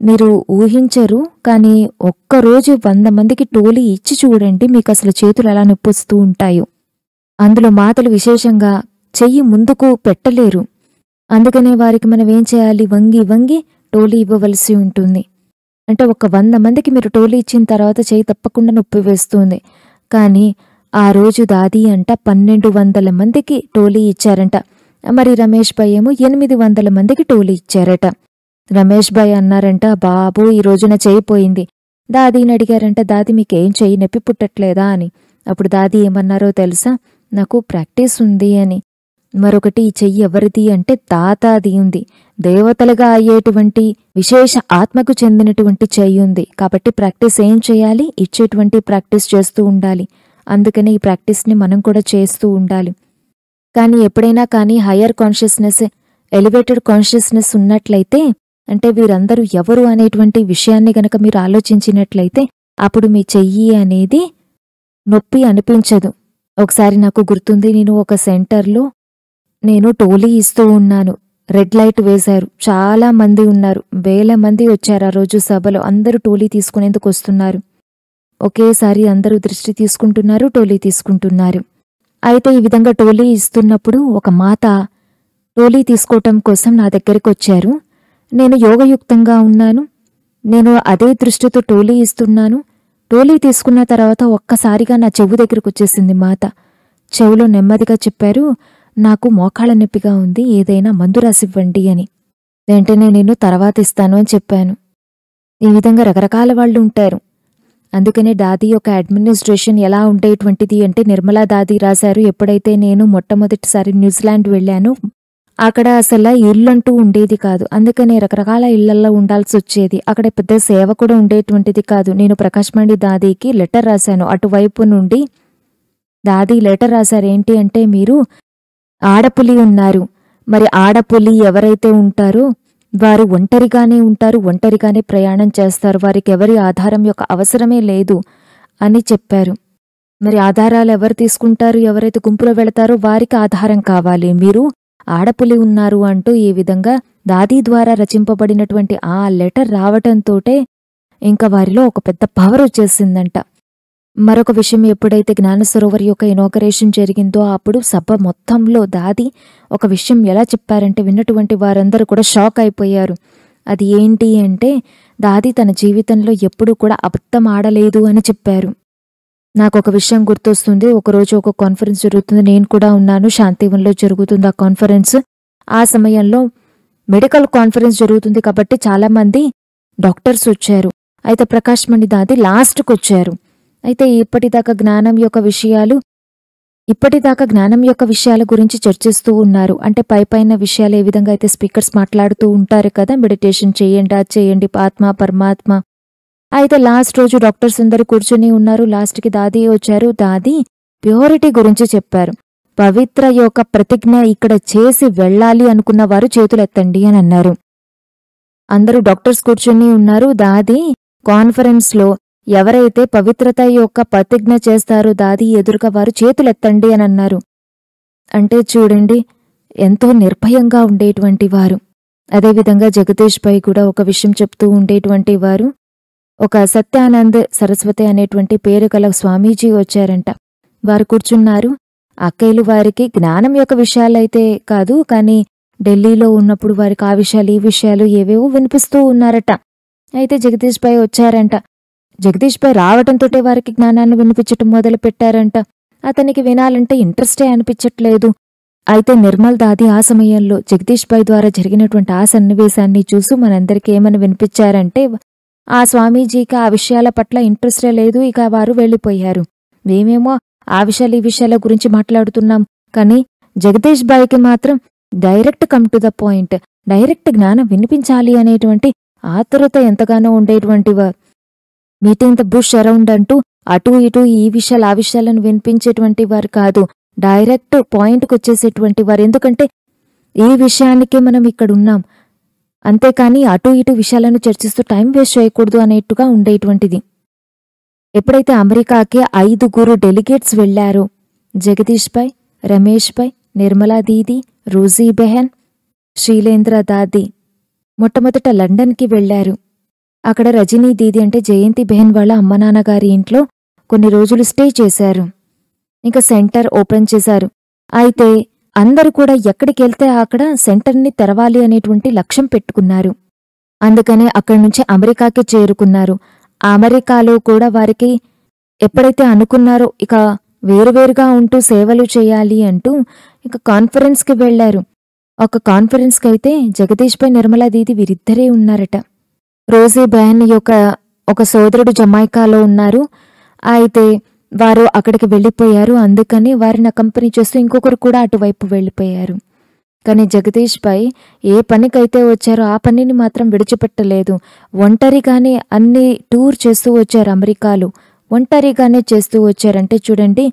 మీరు ఊహించరు, కానీ ఒక్కరోజు 100 మందికి టోలీ ఇచ్చి చూడండి, మీకు అసలు చేతులు ఎలా నొప్పొస్తూ ఉంటాయో. అందులో మాటలు విశేషంగా చెయ్యి ముందుకు పెట్టలేరు. అందుకనే వారికి మనం ఏం చేయాలి, వంగి వంగి టోలీ ఇవ్వవలసి ఉంటుంది. అంటే ఒక 100 మందికి మీరు టోలీ ఇచ్చిన తర్వాత చెయ్యి తప్పకుండా నొప్పి వేస్తుంది. కానీ ఆ రోజు దాది అంట 1200 మందికి టోలీ ఇచ్చారంట. మరి రమేష్ భాయ్ ఏమో 800 మందికి టోలీ ఇచ్చారట. రమేష్ భాయ్ అన్నారంట, బాబు ఈ రోజున చెయ్యి పోయింది. దాదీని అడిగారంట, దాది మీకేం చెయ్యి నొప్పి పుట్టట్లేదా అని. అప్పుడు దాది ఏమన్నారో తెలుసా, నాకు ప్రాక్టీస్ ఉంది అని. మరొకటి ఈ చెయ్యి ఎవరిది అంటే తాతాది ఉంది. దేవతలుగా అయ్యేటువంటి విశేష ఆత్మకు చెందినటువంటి చెయ్యి ఉంది. కాబట్టి ప్రాక్టీస్ ఏం చేయాలి, ఇచ్చేటువంటి ప్రాక్టీస్ చేస్తూ ఉండాలి. అందుకని ఈ ప్రాక్టీస్ని మనం కూడా చేస్తూ ఉండాలి. కానీ ఎప్పుడైనా కానీ హయ్యర్ కాన్షియస్నెస్, ఎలివేటెడ్ కాన్షియస్నెస్ ఉన్నట్లయితే, అంటే వీరందరూ ఎవరు అనేటువంటి విషయాన్ని గనక మీరు ఆలోచించినట్లయితే అప్పుడు మీ చెయ్యి అనేది నొప్పి అనిపించదు. ఒకసారి నాకు గుర్తుంది, నేను ఒక సెంటర్లో నేను టోలీ ఇస్తూ ఉన్నాను. రెడ్ లైట్ వేశారు. చాలా మంది ఉన్నారు, 1000 మంది వచ్చారు ఆ రోజు సభలో. అందరూ టోలీ తీసుకునేందుకు వస్తున్నారు. ఒకేసారి అందరూ దృష్టి తీసుకుంటున్నారు, టోలీ తీసుకుంటున్నారు. అయితే ఈ విధంగా టోలీ ఇస్తున్నప్పుడు ఒక మాత టోలీ తీసుకోవటం కోసం నా దగ్గరికి వచ్చారు. నేను యోగయుక్తంగా ఉన్నాను, నేను అదే దృష్టితో టోలీ ఇస్తున్నాను. టోలీ తీసుకున్న తర్వాత ఒక్కసారిగా నా చెవు దగ్గరకు వచ్చేసింది మాత. చెవులో నెమ్మదిగా చెప్పారు, నాకు మోకాళ్ళ నొప్పిగా ఉంది, ఏదైనా మందు రాసివ్వండి అని. వెంటనే నేను తర్వాత ఇస్తాను అని చెప్పాను. ఈ విధంగా రకరకాల వాళ్ళు ఉంటారు. అందుకనే దాది యొక్క అడ్మినిస్ట్రేషన్ ఎలా ఉండేటువంటిది అంటే, నిర్మలా దాది రాశారు, ఎప్పుడైతే నేను మొట్టమొదటిసారి న్యూజిలాండ్ వెళ్ళాను అక్కడ అసలు ఇల్లంటూ ఉండేది కాదు. అందుకనే రకరకాల ఇళ్లల్లో ఉండాల్సి వచ్చేది. అక్కడ పెద్ద సేవ కూడా ఉండేటువంటిది కాదు. నేను ప్రకాష్ మండి దాదీకి లెటర్ రాశాను. అటువైపు నుండి దాది లెటర్ రాశారు, ఏంటి అంటే, మీరు ఆడపులి ఉన్నారు, మరి ఆడపులి ఎవరైతే ఉంటారో వారు ఒంటరిగానే ఉంటారు, ఒంటరిగానే ప్రయాణం చేస్తారు, వారికి ఎవరి ఆధారం యొక్క అవసరమే లేదు అని చెప్పారు. మరి ఆధారాలు ఎవరు తీసుకుంటారు, ఎవరైతే గుంపులో వెళతారో వారికి ఆధారం కావాలి, మీరు ఆడపులి ఉన్నారు అంటూ ఈ విధంగా దాదీ ద్వారా రచింపబడినటువంటి ఆ లెటర్ రావటంతోటే ఇంకా వారిలో ఒక పెద్ద పవర్ వచ్చేసిందంట. మరొక విషయం, ఎప్పుడైతే జ్ఞానసరోవర్ యొక్క ఇనాగరేషన్ జరిగిందో అప్పుడు సభ మొత్తంలో దాది ఒక విషయం ఎలా చెప్పారంటే, విన్నటువంటి వారందరూ కూడా షాక్ అయిపోయారు. అది ఏంటి అంటే, దాది తన జీవితంలో ఎప్పుడూ కూడా అబద్ధం ఆడలేదు అని చెప్పారు. నాకు ఒక విషయం గుర్తొస్తుంది. ఒకరోజు ఒక కాన్ఫరెన్స్ జరుగుతుంది, నేను కూడా ఉన్నాను. శాంతివన్లో జరుగుతుంది ఆ కాన్ఫరెన్స్. ఆ సమయంలో మెడికల్ కాన్ఫరెన్స్ జరుగుతుంది కాబట్టి చాలామంది డాక్టర్స్ వచ్చారు. అయితే ప్రకాష్ మండి దాది లాస్ట్కి వచ్చారు. అయితే ఇప్పటిదాకా జ్ఞానం యొక్క విషయాల గురించి చర్చిస్తూ ఉన్నారు. అంటే పైపైన విషయాలు ఏ విధంగా అయితే స్పీకర్స్ మాట్లాడుతూ ఉంటారు కదా, మెడిటేషన్ చేయండి, అది చేయండి, ఆత్మ పరమాత్మ. అయితే లాస్ట్ రోజు డాక్టర్స్ అందరూ కూర్చుని ఉన్నారు. లాస్ట్కి దాది వచ్చారు. దాది ప్యూరిటీ గురించి చెప్పారు. పవిత్ర యొక్క ప్రతిజ్ఞ ఇక్కడ చేసి వెళ్ళాలి అనుకున్న వారు చేతులు ఎత్తండి అని అన్నారు. అందరూ డాక్టర్స్ కూర్చుని ఉన్నారు. దాది కాన్ఫరెన్స్లో ఎవరైతే పవిత్రత యొక్క ప్రతిజ్ఞ చేస్తారో దాది ఎదురుగా వారు చేతులెత్తండి అని అన్నారు. అంటే చూడండి, ఎంతో నిర్భయంగా ఉండేటువంటి వారు. అదేవిధంగా జగదీష్ భాయ్ కూడా ఒక విషయం చెప్తూ ఉండేటువంటి వారు. ఒక సత్యానంద్ సరస్వతి అనేటువంటి పేరు గల స్వామీజీ వచ్చారంట. వారు కూర్చున్నారు. అక్కయ్యలు వారికి జ్ఞానం యొక్క విషయాలైతే కాదు, కానీ ఢిల్లీలో ఉన్నప్పుడు వారికి ఆ విషయాలు ఈ విషయాలు ఏవేవో వినిపిస్తూ ఉన్నారట. అయితే జగదీష్ భాయ్ వచ్చారంట. జగదీష్ భాయ్ రావటంతోటే వారికి జ్ఞానాన్ని వినిపించటం మొదలు పెట్టారంట. అతనికి వినాలంటే ఇంట్రెస్టే అనిపించట్లేదు. అయితే నిర్మల్ దాది ఆ సమయంలో జగదీష్ భాయ్ ద్వారా జరిగినటువంటి ఆ సన్నివేశాన్ని చూసి మనందరికీ ఏమని వినిపించారంటే, ఆ స్వామీజీకి ఆ విషయాల పట్ల ఇంట్రెస్టే లేదు, ఇక వారు వెళ్ళిపోయారు. మేమేమో ఆ విషయాలు ఈ విషయాల గురించి మాట్లాడుతున్నాం, కానీ జగదీష్ భాయ్కి మాత్రం direct come to the point, direct జ్ఞానం వినిపించాలి అనేటువంటి ఆతురత ఎంతగానో ఉండేటువంటి వారు. మీటింగ్ ద బుష్ అరౌండ్ అంటూ అటూ ఇటూ ఈ విషయాలు ఆ విషయాలను వినిపించేటువంటి వారు కాదు, డైరెక్ట్ పాయింట్కి వచ్చేసేటువంటి వారు. ఎందుకంటే ఈ విషయానికే మనం ఇక్కడున్నాం, అంతేకాని అటూ ఇటూ విషయాలను చర్చిస్తూ టైం వేస్ట్ చేయకూడదు అనేట్టుగా ఉండేటువంటిది. ఎప్పుడైతే అమెరికాకి 5 డెలిగేట్స్ వెళ్లారో, జగదీష్ భాయ్, రమేష్ భాయ్, నిర్మలా దీదీ, రోజీ బెహన్, శ్రీలేంద్ర దాది మొట్టమొదట లండన్కి వెళ్లారు. అక్కడ రజనీ దీది అంటే జయంతి బెహన్ వాళ్ళ అమ్మనాన్నగారి ఇంట్లో కొన్ని రోజులు స్టే చేశారు. ఇంకా సెంటర్ ఓపెన్ చేశారు. అయితే అందరూ కూడా ఎక్కడికెళ్తే అక్కడ సెంటర్ని తెరవాలి అనేటువంటి లక్ష్యం పెట్టుకున్నారు. అందుకనే అక్కడి నుంచి అమెరికాకి చేరుకున్నారు. అమెరికాలో కూడా వారికి ఎప్పుడైతే అనుకున్నారో ఇక వేరువేరుగా ఉంటూ సేవలు చేయాలి అంటూ ఇక కాన్ఫరెన్స్కి వెళ్లారు. ఒక కాన్ఫరెన్స్కి అయితే జగదీష్ భాయ్, నిర్మలా దీది వీరిద్దరే ఉన్నారట. రోజీ బెహన్ యొక్క ఒక సోదరుడు జమైకాలో ఉన్నారు. అయితే వారు అక్కడికి వెళ్ళిపోయారు. అందుకని వారిని అకంపెనీ చేస్తూ ఇంకొకరు కూడా అటువైపు వెళ్ళిపోయారు. కానీ జగదీష్ భాయ్ ఏ పనికైతే వచ్చారో ఆ పనిని మాత్రం విడిచిపెట్టలేదు. ఒంటరిగానే అన్ని టూర్ చేస్తూ వచ్చారు. అమెరికాలో ఒంటరిగానే చేస్తూ వచ్చారంటే చూడండి,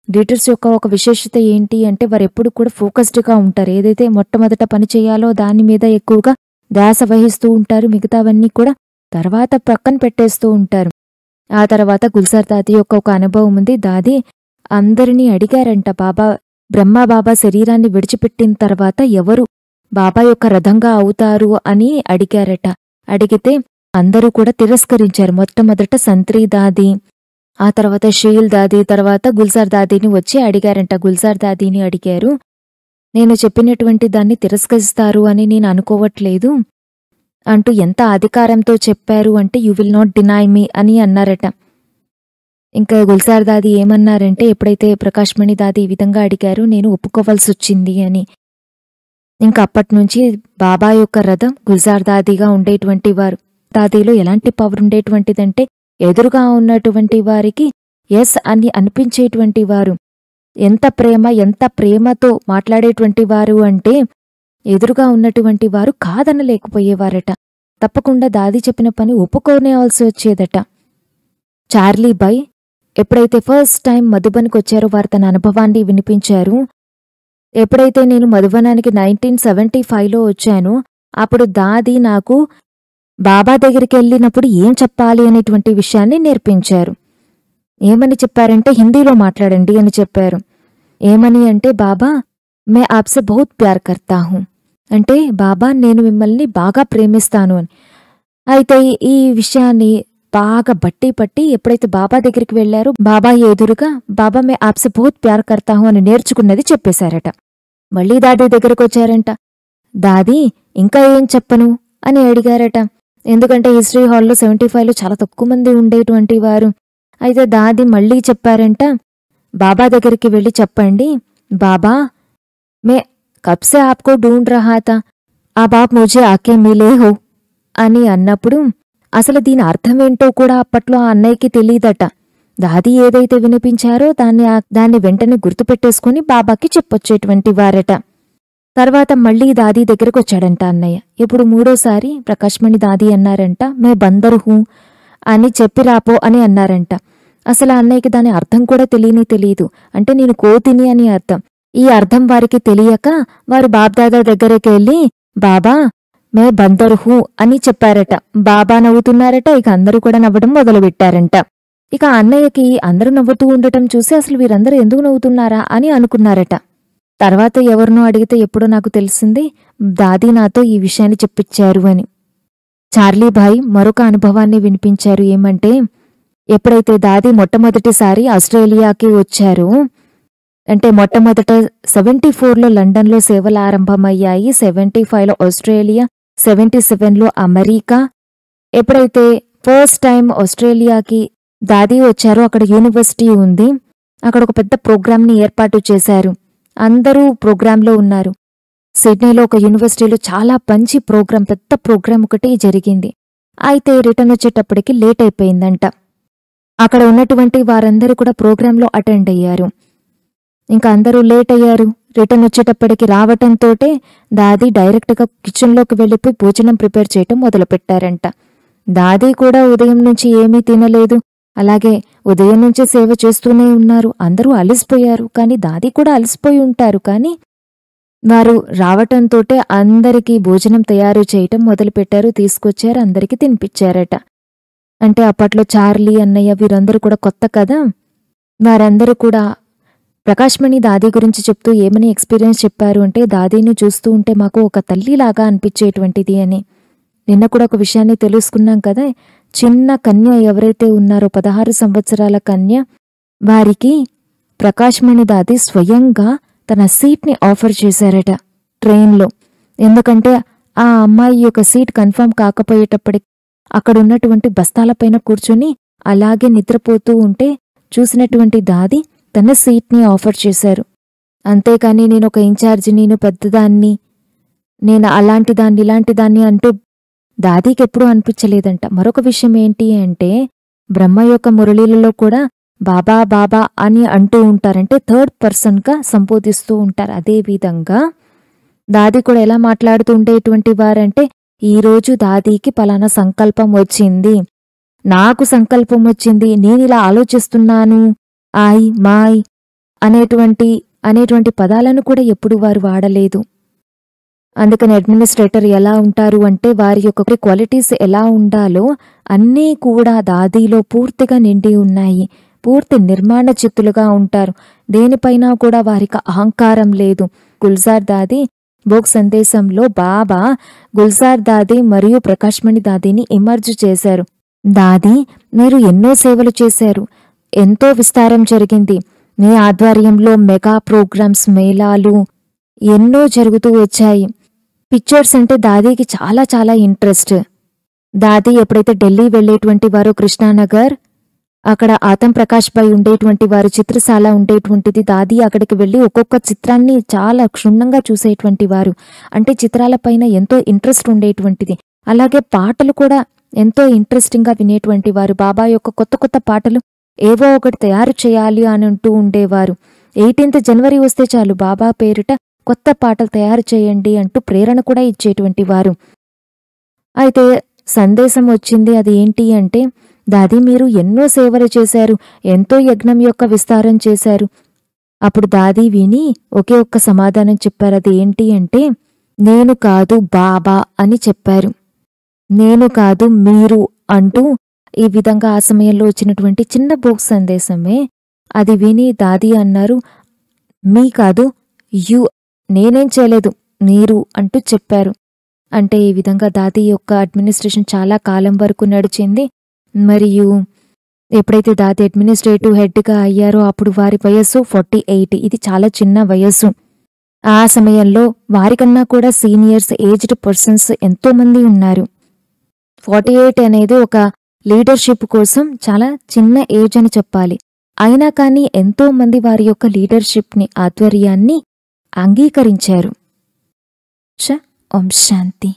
లీడర్స్ యొక్క ఒక విశేషత ఏంటి అంటే వారు ఎప్పుడు కూడా ఫోకస్డ్గా ఉంటారు. ఏదైతే మొట్టమొదట పని చేయాలో దాని మీద ఎక్కువగా ధ్యాస వహిస్తూ ఉంటారు. మిగతావన్నీ కూడా తర్వాత పక్కన పెట్టేస్తూ ఉంటారు. ఆ తర్వాత గుల్సార్ దాది యొక్క ఒక అనుభవం ఉంది. దాది అందరినీ అడిగారంట, బ్రహ్మబాబా శరీరాన్ని విడిచిపెట్టిన తర్వాత ఎవరు బాబా యొక్క రథంగా అవుతారు అని అడిగారట. అడిగితే అందరూ కూడా తిరస్కరించారు. మొట్టమొదట సంత్రి దాది, ఆ తర్వాత షీల్ దాది, తర్వాత గుల్సార్ దాదీని వచ్చి అడిగారంట. గుల్సార్ దాదీని అడిగారు, నేను చెప్పినటువంటి దాన్ని తిరస్కరిస్తారు అని నేను అనుకోవట్లేదు అంటూ ఎంత అధికారంతో చెప్పారు అంటే యూ విల్ నాట్ డినై మీ అని అన్నారట. ఇంకా గుల్సార్ దాది ఏమన్నారంటే, ఎప్పుడైతే ప్రకాశ్మణి దాది ఈ విధంగా అడిగారు నేను ఒప్పుకోవాల్సి వచ్చింది అని. ఇంకా అప్పటినుంచి బాబా యొక్క రథం గుల్సార్ దాదిగా ఉండేటువంటి వారు. దాదీలో ఎలాంటి పవర్ ఉండేటువంటిదంటే ఎదురుగా ఉన్నటువంటి వారికి ఎస్ అని అనిపించేటువంటి వారు. ఎంత ప్రేమతో మాట్లాడేటువంటి వారు అంటే ఎదురుగా ఉన్నటువంటి వారు కాదనలేకపోయేవారట. తప్పకుండా దాది చెప్పిన పని ఒప్పుకోనేవాల్సి వచ్చేదట. చార్లీ బాయ్ ఎప్పుడైతే ఫస్ట్ టైం మధుబన్కి వచ్చారో వారు తన అనుభవాన్ని వినిపించారు. ఎప్పుడైతే నేను మధుబనానికి 1975లో వచ్చానో అప్పుడు దాది నాకు బాబా దగ్గరికి వెళ్ళినప్పుడు ఏం చెప్పాలి అనేటువంటి విషయాన్ని నేర్పించారు. ఏమని చెప్పారంటే హిందీలో మాట్లాడండి అని చెప్పారు. ఏమని అంటే, బాబా మే ఆప్సే బహుత్ ప్యార్ కర్తా హూం అంటే, బాబా నేను మిమ్మల్ని బాగా ప్రేమిస్తాను అని. అయితే ఈ విషయాన్ని బాగా బట్టి పట్టి ఎప్పుడైతే బాబా దగ్గరికి వెళ్లారో బాబా ఎదురుగా బాబా మే ఆప్సే బహుత్ ప్యార్ కర్తా హూం అని నేర్చుకున్నది చెప్పేశారట. మళ్లీ దాది దగ్గరకు వచ్చారంట. దాది ఇంకా ఏం చెప్పను అని అడిగారట. ఎందుకంటే హిస్టరీ హాల్లో 75లో చాలా తక్కువ మంది ఉండేటువంటి వారు. అయితే దాది మళ్లీ చెప్పారంట, బాబా దగ్గరికి వెళ్ళి చెప్పండి, బాబా మే కబ్సే ఆప్కో ఢూంఢ్ రహా థా, అబ్ ఆప్ ముఝే ఆకే మిలే హో అని అన్నప్పుడు అసలు దీని అర్థమేంటో కూడా అప్పట్లో ఆ అన్నయ్యకి తెలీదట. దాది ఏదైతే వినిపించారో దాన్ని వెంటనే గుర్తుపెట్టేసుకుని బాబాకి చెప్పొచ్చేటువంటి వారట. తర్వాత మళ్లీ దాది దగ్గరకు వచ్చాడంట అన్నయ్య. ఇప్పుడు మూడోసారి ప్రకాశ్మణి దాది అన్నారంట, మే బందర్ హూ అని చెప్పి రాపో అని అన్నారంట. అసలు అన్నయ్యకి దాని అర్థం కూడా తెలీదు. అంటే నేను కోతిని అని అర్థం. ఈ అర్థం వారికి తెలియక వారు బాబ్దాదా దగ్గరికి వెళ్ళి బాబా మే బందర్ హూ అని చెప్పారట. బాబా నవ్వుతున్నారట. ఇక అందరూ కూడా నవ్వడం మొదలుపెట్టారంట. ఇక అన్నయ్యకి అందరూ నవ్వుతూ ఉండటం చూసి అసలు వీరందరూ ఎందుకు నవ్వుతున్నారా అని అనుకున్నారట. తర్వాత ఎవరినో అడిగితే ఎప్పుడో నాకు తెలిసింది దాది నాతో ఈ విషయాన్ని చెప్పించారు అని. చార్లీ భాయ్ మరొక అనుభవాన్ని వినిపించారు. ఏమంటే, ఎప్పుడైతే దాది మొట్టమొదటిసారి ఆస్ట్రేలియాకి వచ్చారో, అంటే మొట్టమొదట 74లో లండన్లో సేవలు ఆరంభమయ్యాయి, 75లో ఆస్ట్రేలియా, 77లో అమెరికా. ఎప్పుడైతే ఫస్ట్ టైం ఆస్ట్రేలియాకి దాది వచ్చారో అక్కడ యూనివర్సిటీ ఉంది. అక్కడ ఒక పెద్ద ప్రోగ్రామ్ని ఏర్పాటు చేశారు. అందరూ ప్రోగ్రాంలో ఉన్నారు. సిడ్నీలో ఒక యూనివర్సిటీలో చాలా మంచి ప్రోగ్రాం, పెద్ద ప్రోగ్రాం ఒకటి జరిగింది. అయితే రిటర్న్ వచ్చేటప్పటికి లేట్ అయిపోయిందంట. అక్కడ ఉన్నటువంటి వారందరూ కూడా ప్రోగ్రాంలో అటెండ్ అయ్యారు. ఇంకా అందరూ లేట్ అయ్యారు. రిటర్న్ వచ్చేటప్పటికి రావటంతోటే దాది డైరెక్ట్గా కిచెన్లోకి వెళ్ళిపోయి భోజనం ప్రిపేర్ చేయటం మొదలుపెట్టారంట. దాది కూడా ఉదయం నుంచి ఏమీ తినలేదు. అలాగే ఉదయం నుంచి సేవ చేస్తూనే ఉన్నారు. అందరూ అలసిపోయారు. కానీ దాది కూడా అలసిపోయి ఉంటారు. కానీ వారు రావటంతోటే అందరికీ భోజనం తయారు చేయటం మొదలుపెట్టారు. తీసుకొచ్చారు, అందరికీ తినిపించారట. అంటే అప్పట్లో చార్లీ అన్నయ్య వీరందరూ కూడా కొత్త కదా. వారందరూ కూడా ప్రకాష్మణి దాది గురించి చెప్తూ ఏమని ఎక్స్పీరియన్స్ చెప్పారు అంటే, దాదీని చూస్తూ ఉంటే మాకు ఒక తల్లిలాగా అనిపించేటువంటిది అని. నిన్న కూడా ఒక విషయాన్ని తెలుసుకున్నాం కదా. చిన్న కన్య ఎవరైతే ఉన్నారో 16 సంవత్సరాల కన్య, వారికి ప్రకాష్మణి దాది స్వయంగా తన సీట్ని ఆఫర్ చేశారట ట్రైన్లో. ఎందుకంటే ఆ అమ్మాయి యొక్క సీట్ కన్ఫర్మ్ కాకపోయేటప్పటికి అక్కడున్నటువంటి బస్తాలపైన కూర్చొని అలాగే నిద్రపోతూ ఉంటే చూసినటువంటి దాది తన సీట్ని ఆఫర్ చేశారు. అంతేకాని నేను ఒక ఇన్ఛార్జి, నేను పెద్దదాన్ని, నేను అలాంటి దాన్ని ఇలాంటి దాన్ని అంటూ దాదీకి ఎప్పుడూ అనిపించలేదంట. మరొక విషయం ఏంటి అంటే, బ్రహ్మ యొక్క మురళీలలో కూడా బాబా బాబా అని అంటూ ఉంటారంటే థర్డ్ పర్సన్గా సంబోధిస్తూ ఉంటారు. అదేవిధంగా దాది కూడా ఎలా మాట్లాడుతూ ఉండేటువంటి వారంటే, ఈరోజు దాదీకి పలానా సంకల్పం వచ్చింది, నాకు సంకల్పం వచ్చింది, నేనిలా ఆలోచిస్తున్నాను, ఆయ్ మాయ్ అనేటువంటి పదాలను కూడా ఎప్పుడు వారు వాడలేదు. అందుకని అడ్మినిస్ట్రేటర్ ఎలా ఉంటారు అంటే, వారి యొక్క క్వాలిటీస్ ఎలా ఉండాలో అన్నీ కూడా దాదీలో పూర్తిగా నిండి ఉన్నాయి. పూర్తి నిర్మాణ చిత్తులుగా ఉంటారు. దేనిపైన కూడా వారికి అహంకారం లేదు. గుల్జార్ దాది భోగ్ సందేశంలో బాబా గుల్జార్ దాది మరియు ప్రకాష్మణి దాదిని ఎమర్జ్ చేశారు. దాది, మీరు ఎన్నో సేవలు చేశారు, ఎంతో విస్తారం జరిగింది. మీ ఆధ్వర్యంలో మెగా ప్రోగ్రామ్స్, మేళాలు ఎన్నో జరుగుతూ వచ్చాయి. పిక్చర్స్ అంటే దాదీకి చాలా చాలా ఇంట్రెస్ట్. దాది ఎప్పుడైతే ఢిల్లీ వెళ్లేటువంటి వారు, కృష్ణానగర్ అక్కడ ఆతం ప్రకాష్ భాయ్ ఉండేటువంటి వారు చిత్రశాల ఉండేటువంటిది. దాది అక్కడికి వెళ్ళి ఒక్కొక్క చిత్రాన్ని చాలా క్షుణ్ణంగా చూసేటువంటి వారు. అంటే చిత్రాలపైన ఎంతో ఇంట్రెస్ట్ ఉండేటువంటిది. అలాగే పాటలు కూడా ఎంతో ఇంట్రెస్టింగ్గా వినేటువంటి వారు. బాబా యొక్క కొత్త కొత్త పాటలు ఏవో ఒకటి తయారు చేయాలి అని అంటూ ఉండేవారు. 18th జనవరి వస్తే చాలు బాబా పేరిట కొత్త పాటలు తయారు చేయండి అంటూ ప్రేరణ కూడా ఇచ్చేటువంటి వారు. అయితే సందేశం వచ్చింది. అది ఏంటి అంటే, దాది మీరు ఎన్నో సేవలు చేశారు, ఎంతో యజ్ఞం యొక్క విస్తారం చేశారు. అప్పుడు దాది విని ఒకే ఒక్క సమాధానం చెప్పారు. అది ఏంటి అంటే, నేను కాదు బాబా అని చెప్పారు. నేను కాదు మీరు అంటూ ఈ విధంగా ఆ సమయంలో వచ్చినటువంటి చిన్న బోక్ సందేశమే. అది విని దాది అన్నారు, మీ కాదు యు, నేనేం చేయలేదు, మీరు అంటూ చెప్పారు. అంటే ఈ విధంగా దాది యొక్క అడ్మినిస్ట్రేషన్ చాలా కాలం వరకు నడిచింది. మరియు ఎప్పుడైతే దాది అడ్మినిస్ట్రేటివ్ హెడ్గా అయ్యారో అప్పుడు వారి వయస్సు 48. ఇది చాలా చిన్న వయస్సు. ఆ సమయంలో వారికన్నా కూడా సీనియర్స్, ఏజ్డ్ పర్సన్స్ ఎంతోమంది ఉన్నారు. 48 అనేది ఒక లీడర్షిప్ కోసం చాలా చిన్న ఏజ్ అని చెప్పాలి. అయినా కానీ ఎంతోమంది వారి యొక్క లీడర్షిప్ని, ఆధ్వర్యాన్ని అంగీకరించారు. ఓం శాంతి.